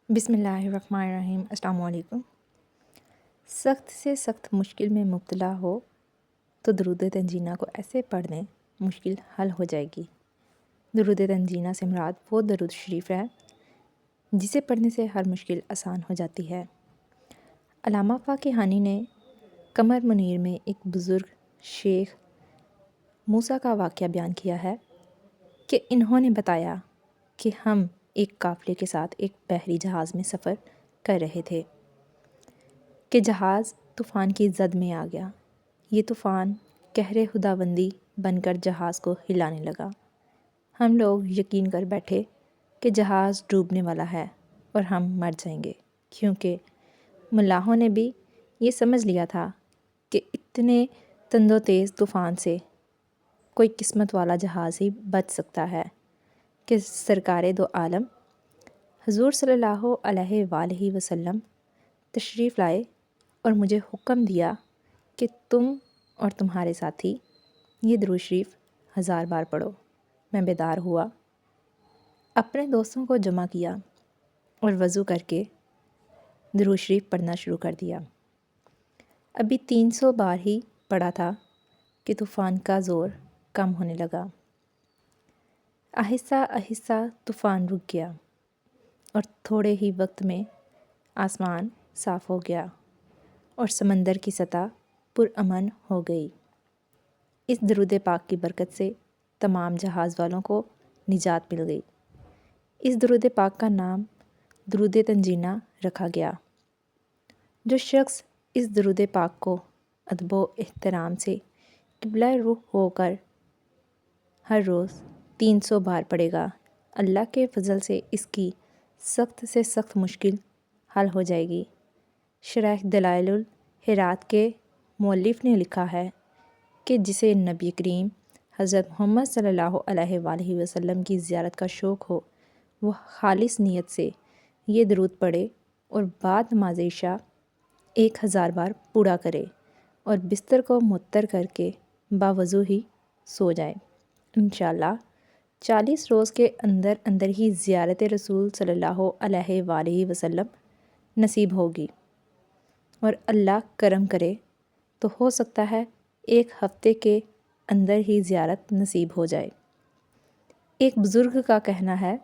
بسم اللہ الرحمن الرحیم۔ السلام علیکم۔ سخت سے سخت مشکل میں مبتلا ہو تو درود تنجینہ کو ایسے پڑھ دیں، مشکل حل ہو جائے گی۔ درود تنجینہ سے مراد وہ درود شریف ہے جسے پڑھنے سے ہر مشکل آسان ہو جاتی ہے۔ علامہ فاقیہانی نے قمر منیر میں ایک بزرگ شیخ موسیٰ کا واقعہ بیان کیا ہے کہ انہوں نے بتایا کہ ہم ایک قافلے کے ساتھ ایک بحری جہاز میں سفر کر رہے تھے کہ جہاز طوفان کی زد میں آ گیا۔ یہ طوفان قہر خداوندی بن کر جہاز کو ہلانے لگا۔ ہم لوگ یقین کر بیٹھے کہ جہاز ڈوبنے والا ہے اور ہم مر جائیں گے، کیونکہ ملاحوں نے بھی یہ سمجھ لیا تھا کہ اتنے تند و تیز طوفان سے کوئی قسمت والا جہاز ہی بچ سکتا ہے کہ سرکار دو عالم حضور صلی اللہ علیہ وآلہ وسلم تشریف لائے اور مجھے حکم دیا کہ تم اور تمہارے ساتھی یہ درود شریف 1000 بار پڑھو۔ میں بیدار ہوا، اپنے دوستوں کو جمع کیا اور وضو کر کے درود شریف پڑھنا شروع کر دیا۔ ابھی 300 بار ہی پڑھا تھا کہ طوفان کا زور کم ہونے لگا۔ آہستہ آہستہ طوفان رک گیا اور تھوڑے ہی وقت میں آسمان صاف ہو گیا اور سمندر کی سطح پرامن ہو گئی۔ اس درود پاک کی برکت سے تمام جہاز والوں کو نجات مل گئی۔ اس درود پاک کا نام درود تنجینہ رکھا گیا۔ جو شخص اس درود پاک کو ادب و احترام سے قبلہ رخ ہو کر ہر روز 300 بار پڑھے گا، اللہ کے فضل سے اس کی سخت سے سخت مشکل حل ہو جائے گی۔ شرح دلائل الحیرات کے مؤلف نے لکھا ہے کہ جسے نبی کریم حضرت محمد صلی اللہ علیہ وآلہ وسلم کی زیارت کا شوق ہو، وہ خالص نیت سے یہ درود پڑھے اور بعد نماز عشاء 1000 بار پورا کرے اور بستر کو معطر کر کے باوضو ہی سو جائے۔ انشاءاللہ 40 روز کے اندر اندر ہی زیارت رسول صلی اللہ علیہ وآلہ وسلم نصیب ہوگی، اور اللہ کرم کرے تو ہو سکتا ہے 1 ہفتے کے اندر ہی زیارت نصیب ہو جائے۔ ایک بزرگ کا کہنا ہے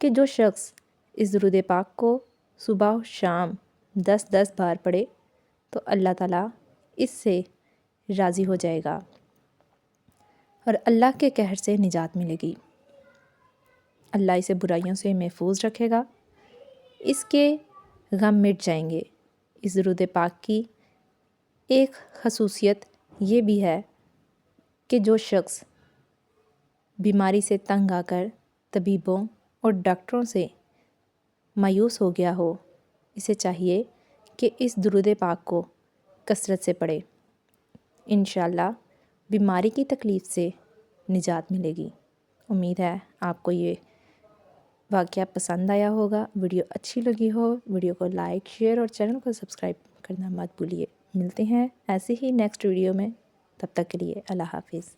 کہ جو شخص اس درود پاک کو صبح و شام 10 بار پڑھے تو اللہ تعالیٰ اس سے راضی ہو جائے گا اور اللہ کے قہر سے نجات ملے گی۔ اللہ اسے برائیوں سے محفوظ رکھے گا، اس کے غم مٹ جائیں گے۔ اس درود پاک کی ایک خصوصیت یہ بھی ہے کہ جو شخص بیماری سے تنگ آ کر طبیبوں اور ڈاکٹروں سے مایوس ہو گیا ہو، اسے چاہیے کہ اس درود پاک کو کثرت سے پڑھے۔ انشاءاللہ بیماری کی تکلیف سے نجات ملے گی۔ امید ہے آپ کو یہ واقعہ پسند آیا ہوگا۔ ویڈیو اچھی لگی ہو، ویڈیو کو لائک، شیئر اور چینل کو سبسکرائب کرنا مت بھولیے۔ ملتے ہیں ایسے ہی نیکسٹ ویڈیو میں، تب تک کے لیے اللہ حافظ۔